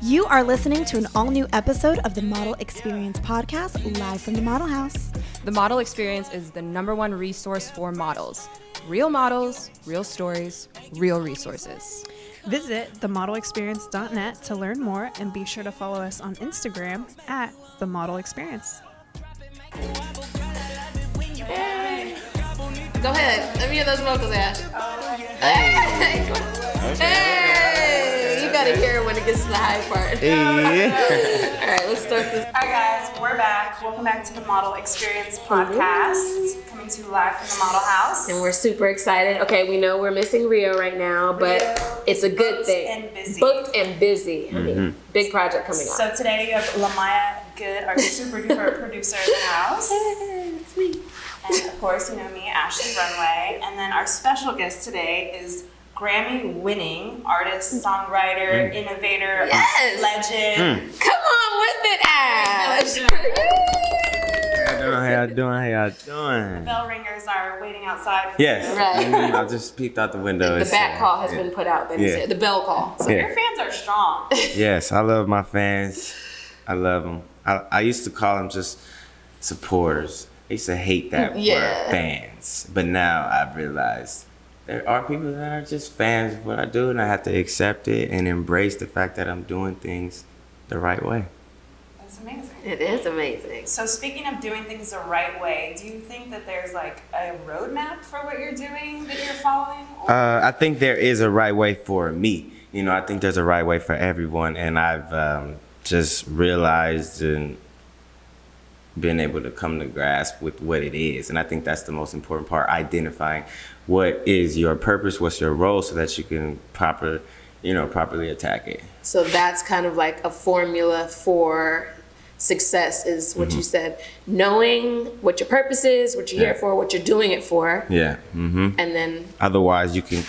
You are listening to an all-new episode of the Model Experience podcast, live from the Model House. The Model Experience is the #1 resource for models. Real models, real stories, real resources. Visit themodelexperience.net to learn more and be sure to follow us on Instagram at The Model Experience. Hey. Go ahead. Let me hear those vocals, Ash. Hey. Hey. You gotta hear it when it gets to the high part. Hey. All right, let's start this. All right, guys, we're back. Welcome back to the Model Experience podcast, coming to you live from the Model House. And we're super excited. Okay, we know we're missing Rio right now, but it's a good thing. And busy. Booked and busy. I mean, big project coming up. So today you have Lamaya Good, our super duper producer in the house. Hey, it's me. And of course, you know me, Ashley Runway. And then our special guest today is Grammy-winning artist, songwriter, innovator, Yes. legend. Come on with it, Ash. How y'all doing? Bell ringers are waiting outside for Yes. you. Right. I just peeked out the window. The bat call has been put out. That Yeah. the bell call. So Your fans are strong. Yes, I love my fans. I love them. I used to call them just supporters. I used to hate that Yeah. word, fans. But now I've realized there are people that are just fans of what I do, and I have to accept it and embrace the fact that I'm doing things the right way. That's amazing. it is amazing. So speaking of doing things the right way, do you think that there's like a roadmap for what you're doing that you're following? I think there is a right way for me. You know, I think there's a right way for everyone, and I've just realized and been able to come to grasp with what it is. And I think that's the most important part, identifying what is your purpose, what's your role, so that you can properly attack it. So that's kind of like a formula for success is what you said. Knowing what your purpose is, what you're here for, what you're doing it for. Yeah. Mm-hmm. And then Otherwise, you can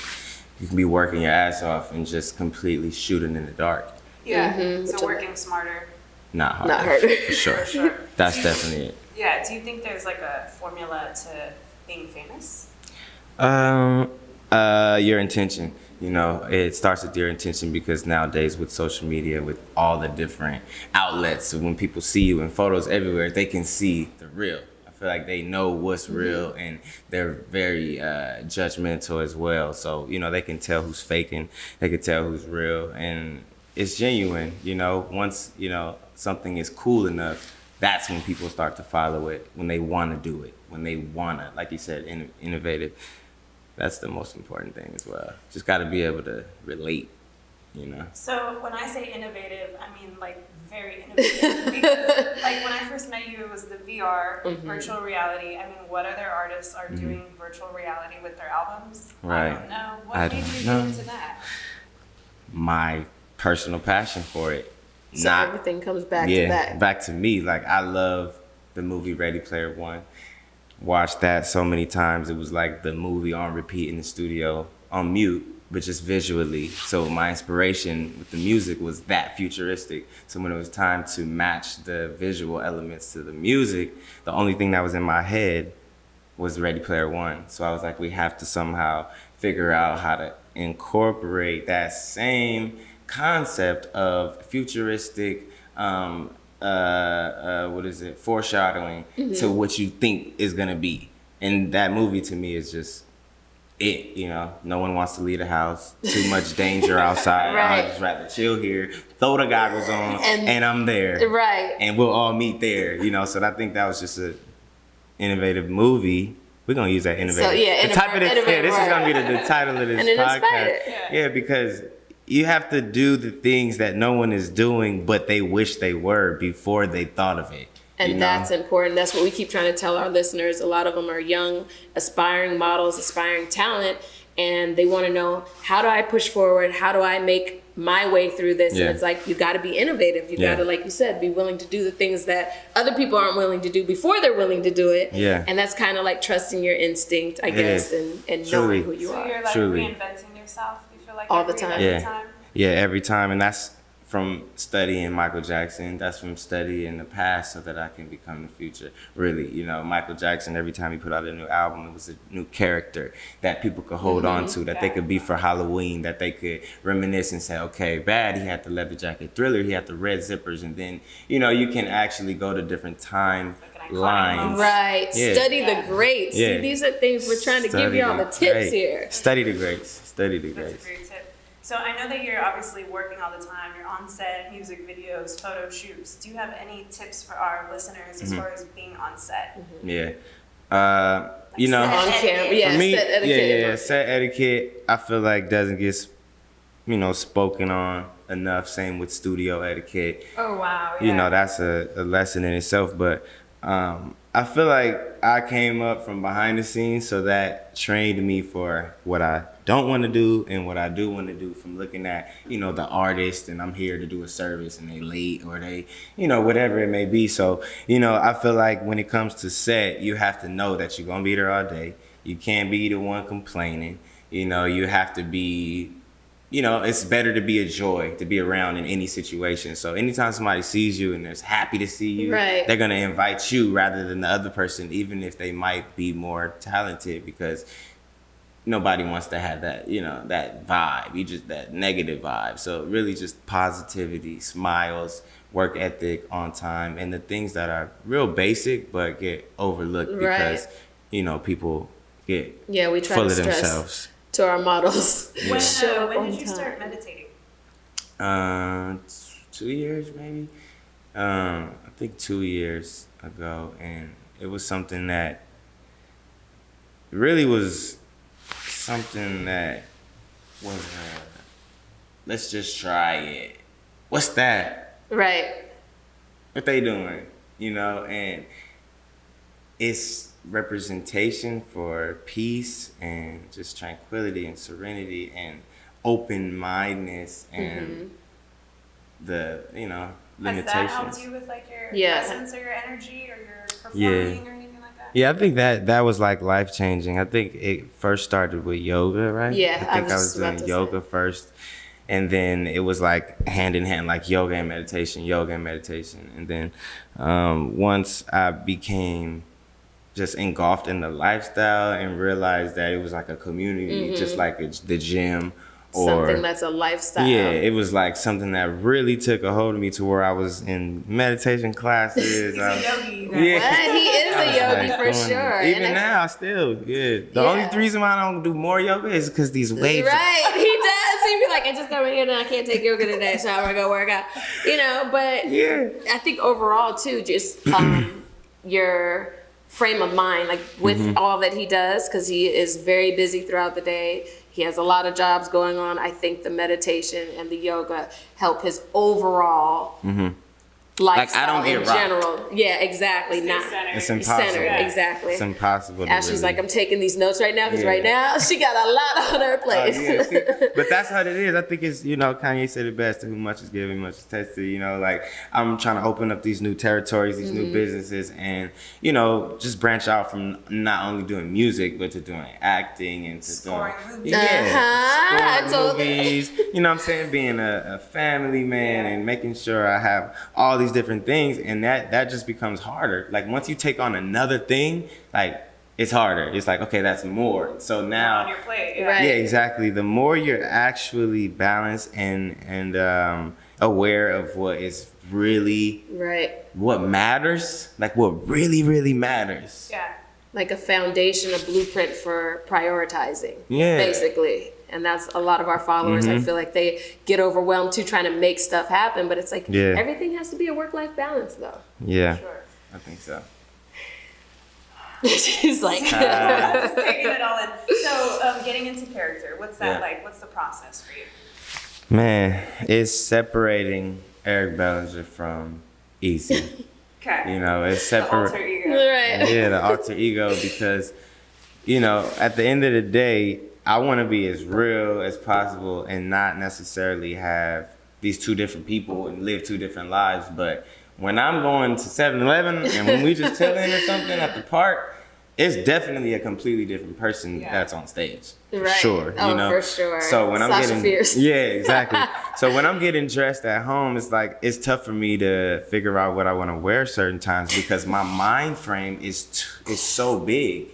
be working your ass off and just completely shooting in the dark. Yeah, so working smarter. Not harder. Not harder. For sure. For sure. That's definitely it. Yeah, do you think there's like a formula to being famous? Your intention. You know, it starts with your intention, because nowadays with social media, with all the different outlets, when people see you in photos everywhere, they can see the real. I feel like they know what's real, and they're very judgmental as well. So, you know, they can tell who's faking, they can tell who's real, and it's genuine. You know, once, you know, something is cool enough, that's when people start to follow it, when they want to do it, when they want to, like you said, innovative. That's the most important thing as well. Just got to be able to relate, you know. So when I say innovative, I mean like very innovative. Because like when I first met you, it was the VR, virtual reality. I mean, what other artists are doing virtual reality with their albums? Right. I don't know. What I made don't you know. get into that? My personal passion for it. so everything comes back to that. back to me. Like, I love the movie Ready Player One. Watched that so many times. It was like the movie on repeat in the studio, on mute, but just visually. So my inspiration with the music was that futuristic. So when it was time to match the visual elements to the music, the only thing that was in my head was Ready Player One. So I was like, we have to somehow figure out how to incorporate that same concept of futuristic foreshadowing to what you think is gonna be. And that movie to me is just it, you know. No one wants to leave the house, too much danger outside. Right. I'd just rather chill here, throw the goggles on, and I'm there. Right. And we'll all meet there, you know. So I think that was just a innovative movie. We're gonna use that innovative. So, yeah, the type of this innovative, is right. gonna be the title of this And it podcast. inspired. Yeah, because you have to do the things that no one is doing, but they wish they were before they thought of it. And you know? that's important. That's what we keep trying to tell our listeners. A lot of them are young, aspiring models, aspiring talent, and they want to know, how do I push forward? How do I make my way through this? Yeah. And it's like, you got to be innovative. You got to, like you said, be willing to do the things that other people aren't willing to do before they're willing to do it. Yeah. And that's kind of like trusting your instinct, I guess, and Truly. knowing who you So are. you're like Truly. reinventing yourself? You feel like All the every time. other Yeah, yeah, every time. And that's from studying Michael Jackson. That's from studying the past so that I can become the future. Really, you know, Michael Jackson, every time he put out a new album, it was a new character that people could hold on to, that they could be for Halloween, that they could reminisce and say, okay, Bad, he had the leather jacket. Thriller, he had the red zippers. And then, you know, you can actually go to different time lines. Right. Yeah. Study the greats. Yeah. See, these are things we're trying to give y'all the tips here. Study the greats. Study the That's greats. a great tip. So I know that you're obviously working all the time. You're on set, music videos, photo shoots. Do you have any tips for our listeners as far as being on set? Yeah. You know, set On camera. Yeah, for me, set etiquette. yeah, set etiquette, I feel like doesn't get, you know, spoken on enough. Same with studio etiquette. Oh, wow. Yeah. You know, that's a lesson in itself. But I feel like I came up from behind the scenes, so that trained me for what I don't want to do and what I do want to do, from looking at, you know, the artist and I'm here to do a service and they late or they, you know, whatever it may be. So, you know, I feel like when it comes to set, you have to know that you're going to be there all day. You can't be the one complaining. You know, you have to be, you know, it's better to be a joy, to be around in any situation. So anytime somebody sees you and is happy to see you, Right. they're going to invite you rather than the other person, even if they might be more talented, because nobody wants to have that, you know, that vibe. You just, that negative vibe. So really just positivity, smiles, work ethic, on time, and the things that are real basic but get overlooked because, you know, people get We try full to of stress themselves. to our models. When, Show up when on did you time. start meditating? 2 years maybe. I think 2 years ago, and it was something that really was something that was let's just try it. What's that? Right. What they doing? You know, and it's representation for peace and just tranquility and serenity and open-mindedness and the, you know, limitations. Has that helped you with like your Yeah. presence or your energy or your performing or anything like that? Yeah, I think that was like life-changing. I think it first started with yoga, right? Yeah, I think I was about doing to yoga first. And then it was like hand in hand, like yoga and meditation. And then once I became just engulfed in the lifestyle and realized that it was like a community, just like the gym. Or Something that's a lifestyle. yeah, it was like something that really took a hold of me to where I was in meditation classes. He's a yogi. Yeah. But he is I a was yogi like for doing sure. it. Even And now, still, yeah. The Yeah. only reason why I don't do more yoga is because these waves. Right, he does. He'd be like, I just got my hair done. I can't take yoga today, so I'm gonna go work out. You know, but Yeah. I think overall too, just your frame of mind, like with all that he does, because he is very busy throughout the day. He has a lot of jobs going on. I think the meditation and the yoga help his overall lifestyle I don't in get rocked. general. Yeah, exactly. Stay Not centered. It's impossible. centered, exactly. It's impossible. To Ashley's really- like, I'm taking these notes right now because Yeah. right now she got a lot on her plate. yeah, see, but that's what it is. I think it's, you know, Kanye said it best: to whom much is given, much is tested. You know, like I'm trying to open up these new territories, these new businesses, and you know, just branch out from not only doing music but to doing acting and to Scoring doing movies. I scoring told movies. You know what I'm saying? Being a family man and making sure I have all these different things, and that just becomes harder. Like once you take on another thing, like it's harder. It's like, okay, that's more. So now On your plate. Yeah. Right. yeah, exactly. The more you're actually balanced and aware of what is really Right. what matters, like what really, really matters. Yeah. Like a foundation, a blueprint for prioritizing. Yeah. Basically. And that's a lot of our followers. I feel like they get overwhelmed too trying to make stuff happen, but it's like Yeah. everything has to be a work-life balance though. Yeah, Sure. I think so. She's like, Just taking it all in. So, getting into character, what's that Yeah. like? What's the process for you? Man, it's separating Eric Bellinger from Easy. Okay. You know, it's The alter separate. ego. right. Yeah, the alter ego, because you know, at the end of the day, I want to be as real as possible and not necessarily have these two different people and live two different lives. But when I'm going to 7-Eleven and when we just chilling or something at the park, it's definitely a completely different person Yeah. that's on stage. Right. For sure. Oh, you know? for sure. So when I'm Sasha getting Fierce. yeah, exactly. So when I'm getting dressed at home, it's like it's tough for me to figure out what I want to wear certain times because my mind frame is so big.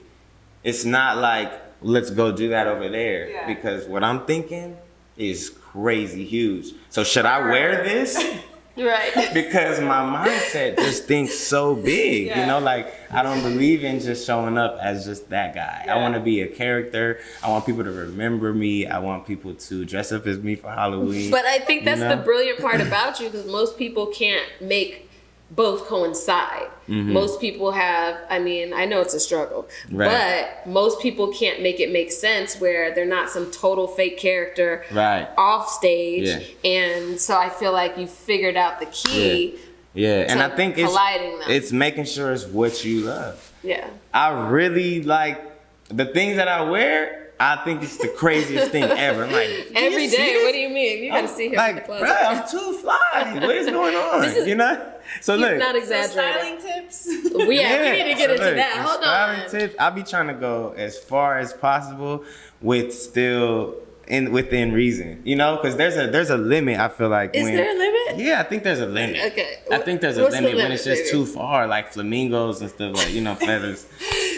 It's not like let's go do that over there Yeah. because what I'm thinking is crazy huge. So should I wear this? Right. Because my mindset just thinks so big, Yeah. you know, like I don't believe in just showing up as just that guy. I Yeah. want to be a character. I want people to remember me. I want people to dress up as me for Halloween. But I think that's You the know? brilliant part about you because most people can't make both coincide. Mm-hmm. Most people have, I mean, I know it's a struggle, Right. but most people can't make it make sense where they're not some total fake character Right. off stage. Yeah. And so I feel like you figured out the key. Yeah, and to I think colliding them. it's making sure it's what you love. Yeah. I really like the things that I wear. I think it's the craziest thing ever. I'm like, Every day. What do you mean? You gotta see him in the like, closet. bruh, I'm too fly. What is going on? This is- you know? So He's look, not So exaggerating. styling tips. We need to get so into look, that. the Hold styling on. tips, I be trying to go as far as possible with still within reason, you know, because there's a limit. I feel like Is there a limit? Yeah, I think there's a limit. Okay. I think there's a What's the limit when limit, it's just baby? too far, like flamingos and stuff, like feathers.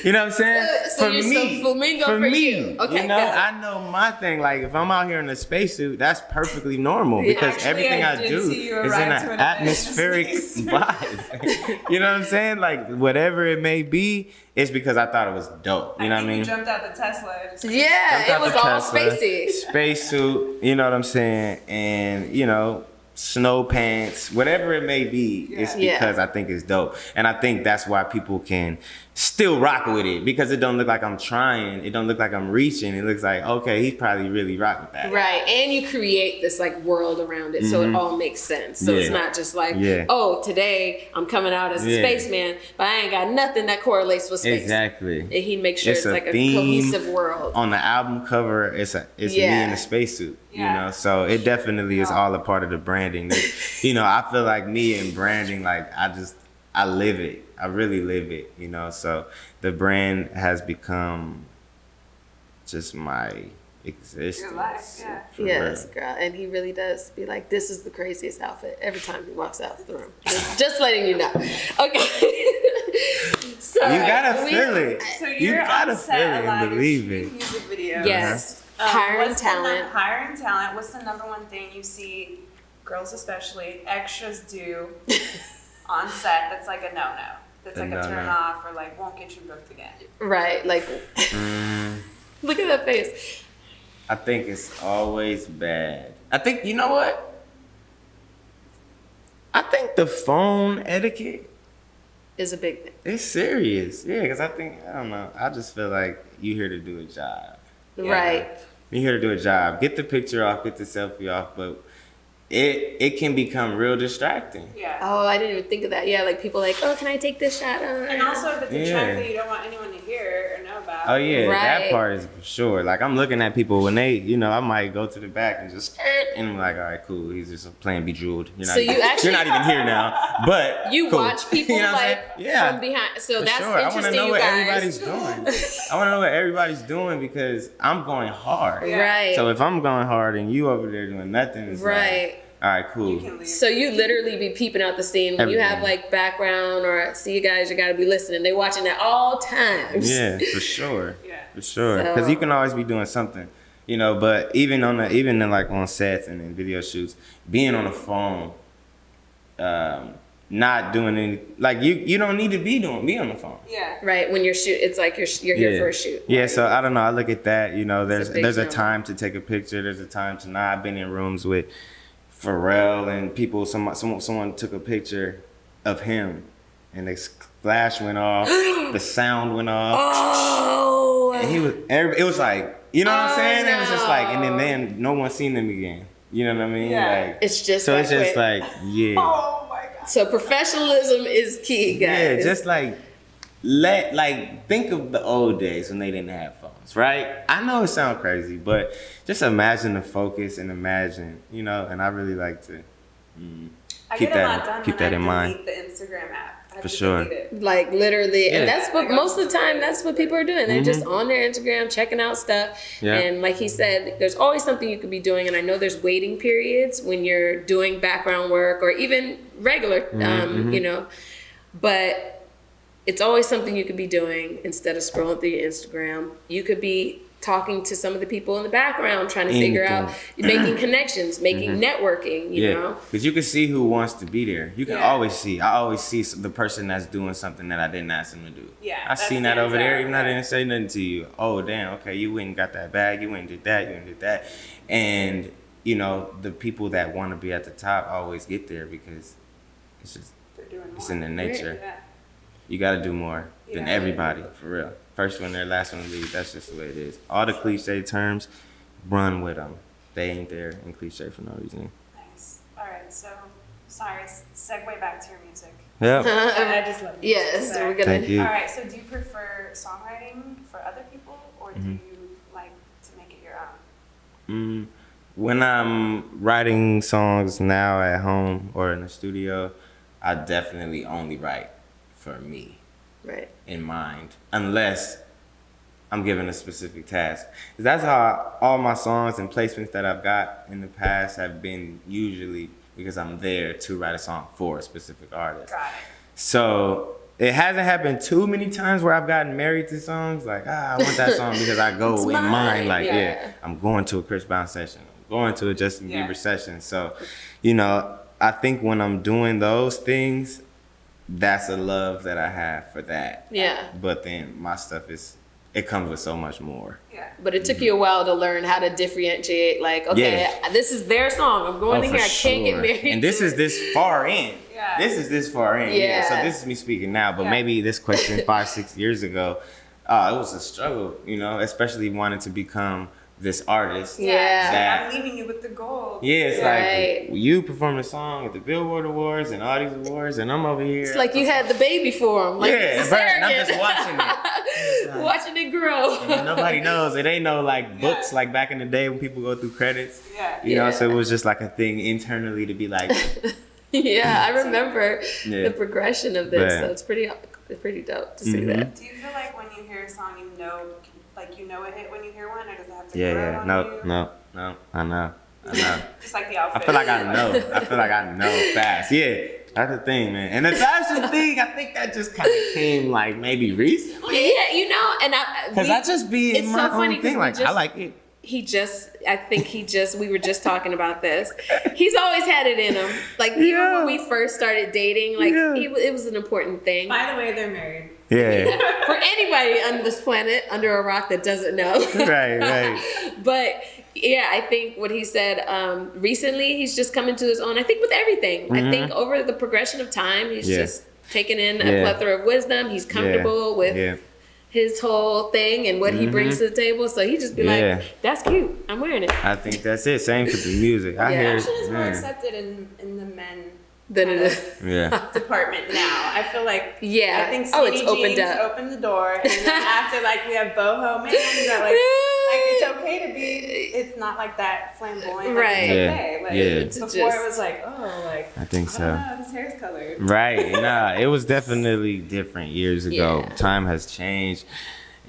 You know what I'm saying? So you're so flamingo for you. Okay, you know, got it. I know my thing. Like if I'm out here in a spacesuit, that's perfectly normal because Actually, everything I I did do see you is in arrive an to an event in a atmospheric spacesuit. vibe. You know what I'm saying? Like whatever it may be, it's because I thought it was dope. You know what I think mean? You jumped out the Tesla. Just- Yeah, Jumped it out was the all Tesla, spacey. Spacesuit, you know what I'm saying? And, snow pants, whatever it may be, it's Yeah. because I think it's dope. And I think that's why people can still rock with it because it don't look like I'm trying. It don't look like I'm reaching. It looks like, okay, he's probably really rock with that. Right, and you create this like world around it, so it all makes sense. So it's Mm-hmm. Yeah. not just like, Yeah. oh, today I'm coming out as a Yeah. spaceman, but I ain't got nothing that correlates with space. Exactly. And he makes sure It's it's, a like a theme cohesive world. On the album cover, it's me Yeah. in a spacesuit, Yeah. So it definitely is all a part of the branding. I feel like me and branding, like I live it. I really live it, So the brand has become just my existence. Your life, yeah. for Yes, real. girl, and he really does be like, this is the craziest outfit every time he walks out the room. Just letting you know. Okay. So You gotta we- feel it. So You you're gotta on feel set it a lot, and you're believe shooting it. music videos. Yes. Hiring What's talent. Hiring talent. What's the number one thing you see, girls especially, extras do on set that's like a no-no? That's A like a no-no. turn off or like won't get you booked again. Right, like, look at that face. I think it's always bad. I think, you know what? I think the phone etiquette Is a big thing. is serious. Yeah, because I don't know. I just feel like you here to do a job. Right. You're here to do a job. Get the picture off, get the selfie off, but it can become real distracting. Yeah. Oh, I didn't even think of that. Yeah, like people like, oh, can I take this shot? And also if it's a Yeah. track that you don't want anyone to hear or know about. Oh yeah, Right. that part is for sure. Like I'm looking at people when they, I might go to the back and just, and I'm like, all right, cool. He's just playing Bejeweled. You're not, So you even, actually- you're not even here now, but You cool. watch people You know what I'm like saying? Yeah, from behind. So for that's sure. I want to interesting, know you what guys. everybody's doing. I want to know what everybody's doing because I'm going hard. Yeah. Right. So if I'm going hard and you over there doing nothing, it's Right. like, all right, cool. You can leave. So you literally be peeping out the scene when you have Everything. like background or see you guys, you gotta be listening. They watching at all times. Yeah, for sure. Yeah. For sure. So- Because you can always be doing something, But even in like on sets and in video shoots, being on the phone, not doing any like you don't need to be on the phone. Yeah. Right. When you're shoot, it's like you're here for a shoot. Yeah, so I don't know. I look at that. There's a big there's a no. time to take a picture. There's a time to not. I've been in rooms with Pharrell and people. Someone took a picture of him, and the flash went off. The sound went off. Oh. And it was like, you know what I'm saying? It was just like, and no. then no one seen them again. You know what I mean? Yeah. Like, It's just so that it's just quick. like, yeah. Oh my god. So professionalism is key, Yeah, guys. just like, think of the old days when they didn't have phones, right? I know it sounds crazy, but just imagine the focus and imagine, and I really like to I keep get a that- lot done keep when that in I mind. delete the Instagram app. For sure. Like literally, Yeah. and that's what most of the time that's what people are doing. They're just on their Instagram checking out stuff. Yeah. And like he said, there's always something you could be doing. And I know there's waiting periods when you're doing background work or even regular, you know, but it's always something you could be doing instead of scrolling through your Instagram. You could be talking to some of the people in the background, trying to figure out, making connections, making networking, you know? Because you can see who wants to be there. You can always see. I always see the person that's doing something that I didn't ask them to do. Yeah, I seen that over there, even yeah. I didn't say nothing to you. Oh, damn, okay, you went and got that bag, you went and did that, you went and did that. And, you know, the people that want to be at the top always get there because it's just, They're doing it's more. in their nature. Yeah. You got to do more than Yeah. everybody, for real. First one there, last one to leave. That's just the way it is. All the cliche terms, run with them. They ain't there in cliche for no reason. Nice. All right. So, sorry. Segue back to your music. Yep. I just love music. Yes, Sorry. we're gonna. Thank you. All right. So, do you prefer songwriting for other people, or do you like to make it your own? When I'm writing songs now at home or in the studio, I definitely only write for me. Right. In mind, unless I'm given a specific task. 'Cause that's how all my songs and placements that I've got in the past have been, usually because I'm there to write a song for a specific artist. Got it. So it hasn't happened too many times where I've gotten married to songs like, I want that song because I go in mind like, yeah. I'm going to a Chris Brown session, I'm going to a Justin Yeah. Bieber session. So, you know, I think when I'm doing those things, that's a love that I have for that. Yeah. But then my stuff it comes with so much more. Yeah. But it took you a while to learn how to differentiate. Like, okay, this is their song. I'm going in here. I can't get married. And this to is it. this far in. Yeah. This is this far in. Yeah. So this is me speaking now. But Yeah. maybe this question 5-6 years ago, it was a struggle, you know, especially wanting to become this artist. Yeah. That- I'm leaving you with the gold. Yeah, it's Right. like you performed a song at the Billboard Awards and all these awards, and I'm over here. It's like you had the baby for him. Like, yeah, it's and I'm arrogant. just watching it. Watching it grow. And nobody knows. It ain't no like books like back in the day when people go through credits. Yeah. You know, so it was just like a thing internally to be like, Yeah, I remember Yeah. the progression of this. Yeah. So it's pretty dope to see that. Do you feel like when you hear a song, you know a hit when you hear one, or does it have to yeah, grow yeah, on no, you? no, I know. Just like the outfit. I feel like I know fast. Yeah, that's the thing, man. And the fashion thing, I think that just kind of came like maybe recently. Yeah, you know, and Cause I just be in it's my so funny own 'cause thing. we Like I just- like it. we were just talking about this. He's always had it in him. Like even when we first started dating, like it was an important thing. By the way, they're married. Yeah. For anybody on this planet under a rock that doesn't know. right. But yeah, I think what he said recently, he's just coming to his own. I think with everything. I think over the progression of time, he's just taken in a plethora of wisdom. He's comfortable with his whole thing and what he brings to the table. So he just be like, that's cute. I'm wearing it. I think that's it. Same for the music. I hear Fashion is more it. accepted in the men Then it is. Yeah. department now. I feel like Yeah. I think Oh, skinny it's opened jeans up. opened the door, and then after like we have boho men that like it's okay to be. It's not like that flamboyant. Like, Right. It's okay. Like, Yeah. Before Just- it was like like I think I so. don't know, his hair's colored. Right. Nah, it was definitely different years ago. Yeah. Time has changed.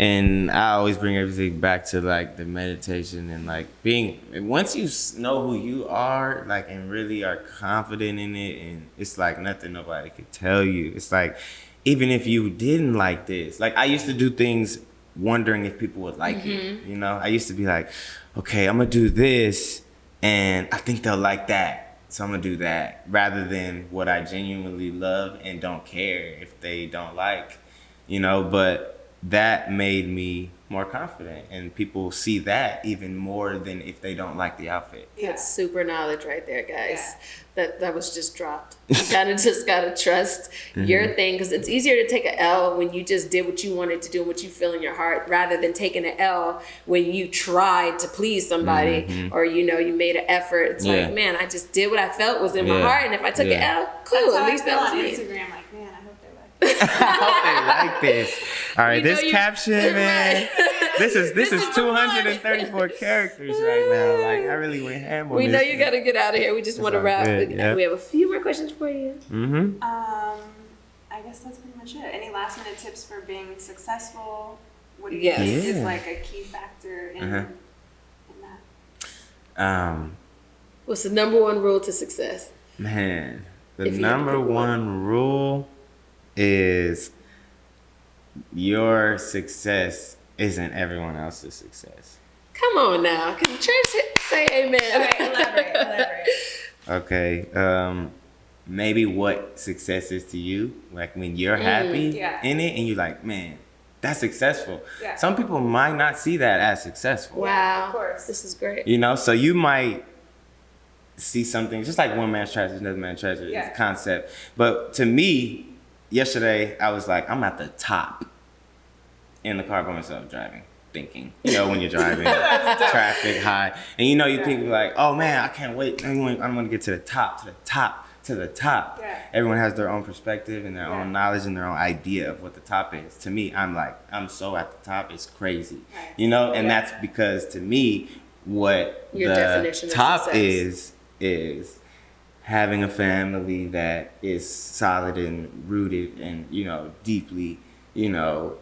And I always bring everything back to like the meditation and like being, once you know who you are, like, and really are confident in it, and it's like nothing nobody could tell you. It's like, even if you didn't like this, like I used to do things wondering if people would like it. You know, I used to be like, okay, I'm gonna do this and I think they'll like that. So I'm gonna do that rather than what I genuinely love and don't care if they don't like, you know, but that made me more confident, and people see that even more than if they don't like the outfit. That's super knowledge right there, guys. That was just dropped. You kind of just gotta trust your thing, because it's easier to take an L when you just did what you wanted to do and what you feel in your heart, rather than taking an L when you tried to please somebody or you made an effort. It's like, man, I just did what I felt was in my heart, and if I took an L, cool. That's how At least I feel that was on me. Instagram. Like, man, I hope they like. I hope they like this. All right, You know this you- caption, man. This is is the 234 characters right now. Like I really went ham on We this. know you gotta get out of here. We just want to all wrap. good, yeah. We have a few more questions for you. Mm-hmm. I I guess that's pretty much it. Any last minute tips for being successful? What do you Yes. think Yeah. is like a key factor in that? What's the number one rule to success? Man, the If you had to number pick one rule is your success isn't everyone else's success. Come on now. Can the church say amen? Okay, elaborate. Okay, maybe what success is to you, like when you're happy Yeah. in it and you're like, man, that's successful. Yeah. Some people might not see that as successful. Wow. of course. This is great. You know, so you might see something just like one man's trash is another man's treasure. Yeah. It's a concept. But to me, yesterday I was like, I'm at the top in the car by myself driving, thinking. You know, when you're driving, traffic high, and you know you think like, oh man, I can't wait. I'm gonna get to the top, to the top, to the top. Yeah. Everyone has their own perspective and their Yeah. own knowledge and their own idea of what the top is. To me, I'm like, I'm so at the top, it's crazy. Right. You know, and Yeah. that's because to me, what Your the definition of top success. is having a family that is solid and rooted and, you know, deeply, you know,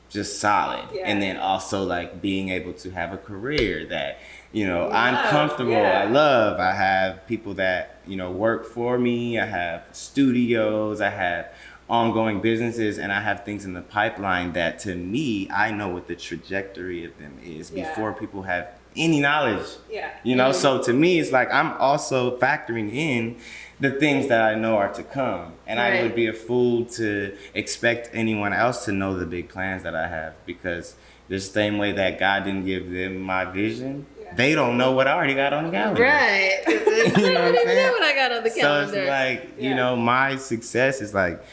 just solid. Yeah. And then also like being able to have a career that, you know, I'm love, comfortable, yeah. I love. I have people that, you know, work for me. I have studios, I have ongoing businesses, and I have things in the pipeline that to me, I know what the trajectory of them is Yeah. before people have any knowledge. Yeah. You know, so to me, it's like I'm also factoring in the things that I know are to come. And I Right. would be a fool to expect anyone else to know the big plans that I have, because the same way that God didn't give them my vision, Yeah. they don't know what I already got on the calendar. Right. You know what I'm I don't even saying? know what I got on the So calendar. it's like, you Yeah. know, my success is like,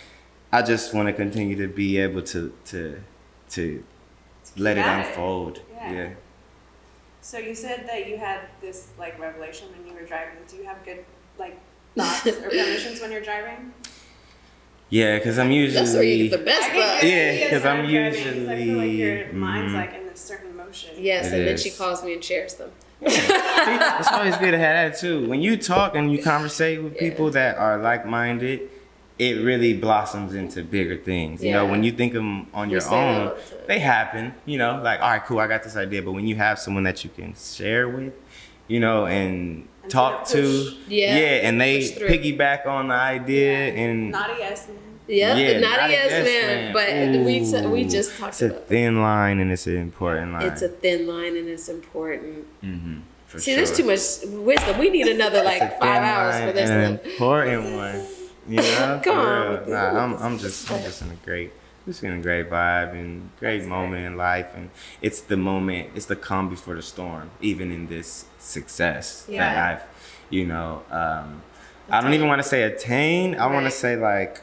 I just want to continue to be able to let it at it. unfold. Yeah. Yeah. So you said that you had this like revelation when you were driving. Do you have good like thoughts or premonitions when you're driving? Yeah, because I'm usually. That's where you get the best I get stuff. good Yeah, ideas 'cause when I'm driving, 'cause I feel like your usually- mind's mhm. like in a certain motion. Yes, It and then is. she calls me and shares them. It's always good to have that too. When you talk and you conversate with people that are like-minded, it really blossoms into bigger things. You know, Yeah. when you think of them on You your say that all own, the time. they happen. You know, like, all right, cool, I got this idea. But when you have someone that you can share with, you know, and And talk sort of to, push. Yeah. and they Push through. piggyback on the idea and. Not a yes man. Yep, Yeah, not not a a yes yes man, man. but we Ooh, just talked It's a about thin line and it's an important line. it's a thin line and it's important. For See, sure. there's too much wisdom. We need another like It's a 5 thin hours line for this and an one. important one. You know? Come For on real. with Nah, I'm just in a great vibe and great moment in life, and it's the moment, it's the calm before the storm, even in this success that Yeah. I've, you know, I don't even want to say attained. I want Right. to say like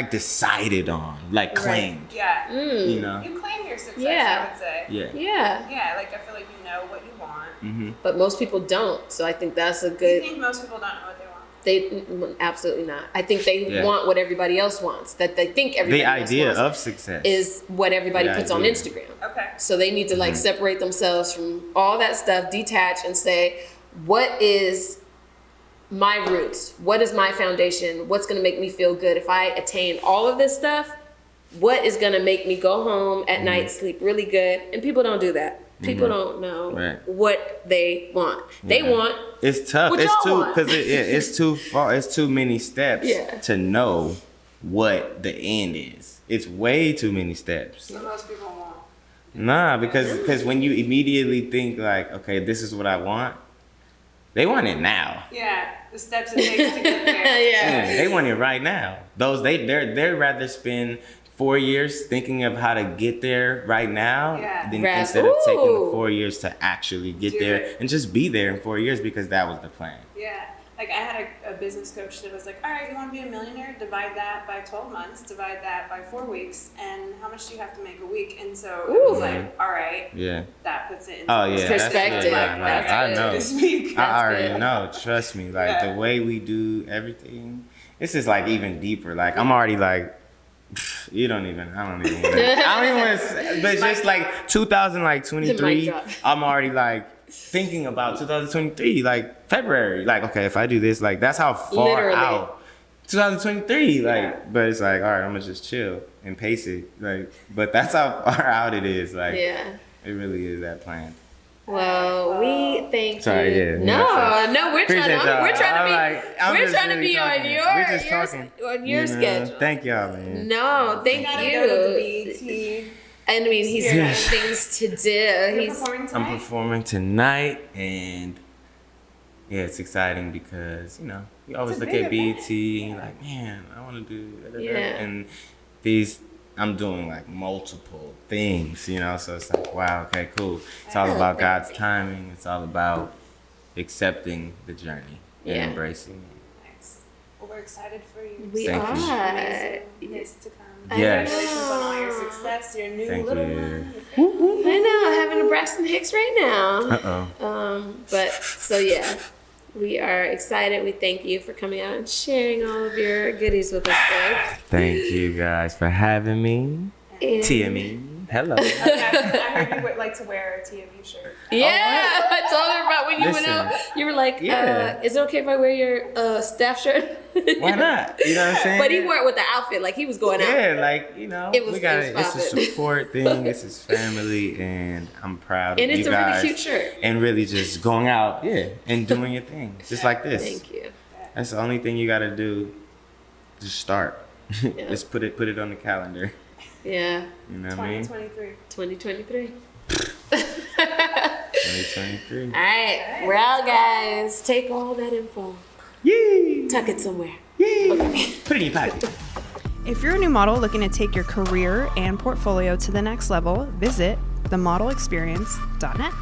decided on, like claimed. Yeah. You know? You claim your success, Yeah. I would say. Yeah. Yeah, Yeah, like I feel like you know what you want. but most people don't. So I think that's a I good. think most people don't know what they want. Absolutely not. I think they Yeah. want what everybody else wants. That they think everybody The else idea wants of success is what everybody The puts on idea. Instagram. Okay. So they need to like separate themselves from all that stuff, detach and say, what is my roots? What is my foundation? What's going to make me feel good? If I attain all of this stuff, what is going to make me go home at night, sleep really good? And people don't do that. People don't know Right. what they want. They Yeah. want It's tough. What It's y'all too want? because it's too far. It's too many steps Yeah. to know what the end is. It's way too many steps. So most people won't. Nah, because when you immediately think like, okay, this is what I want, they want it now. Yeah, the steps it takes to get there. yeah. They want it right now. They'd rather spend 4 years thinking of how to get there right now Yeah. than Right. instead of taking the Ooh. 4 years to actually get Do there it. and just be there in 4 years because that was the plan. Yeah. Like I had a business coach that was like, all right, you want to be a millionaire? Divide that by 12 months, divide that by 4 weeks, and how much do you have to make a week? And so it was Ooh. like, all right, Yeah. that puts it into Oh yeah, that's Perspective. good. Like, Right, what I gotta do know. this week. I already good. know. Trust me. Like Yeah. the way we do everything, this is like even deeper. Like I'm already like, I don't even want to. But just like 2023, Mic drop. I'm already like thinking about 2023, like February. Like okay, if I do this, like that's how far Literally. out 2023, but it's like, all right, I'm gonna just chill and pace it, but that's how far out it is, Yeah. it really is that plan. Well, we thank Sorry, you. yeah. No, we're Appreciate y'all. trying I'm we're just trying to really be talking. on We're just talking, on your you know? schedule. Thank y'all, man. No, thank Gotta you. go to the BET. I mean, he's got things to do. You're He's performing I'm tonight? performing tonight, and yeah, it's exciting because you always It's a look big at BET event. and you're like, man, I want to do da, da, da. Yeah. And I'm doing like multiple things, so it's like, wow, okay, cool. It's all about God's timing. It's all about accepting the journey and Yeah. embracing it. Nice. Well, we're excited for you. we Thank you. are. Amazing days to come. Yes. Congratulations on all your success, your new Thank little you. one. I know, having a Braxton Hicks right now. Uh-oh. But so yeah, we are excited. We thank you for coming out and sharing all of your goodies with us, guys. Thank you guys for having me. And- TME. Hello. I heard you would like to wear a TMU shirt. Yeah, I told her about when you went Listen. out. You were like, Yeah. "Is it okay if I wear your staff shirt?" Why not? You know what I'm saying? But he wore it with the outfit, like he was going out. Yeah, It was- we got it was It's a poppin'. support thing. This is family, and I'm proud And of it's you a really guys. cute shirt. And really just going out, and doing your thing, just like this. Thank you. That's the only thing you got to do. Just start. Just put it on the calendar. Yeah, You know what I mean? 2023. 2023. 2023. All right, we're out, guys. Take all that info, Yay! tuck it somewhere. Yay! Put it in your pocket. If you're a new model looking to take your career and portfolio to the next level, visit themodelexperience.net.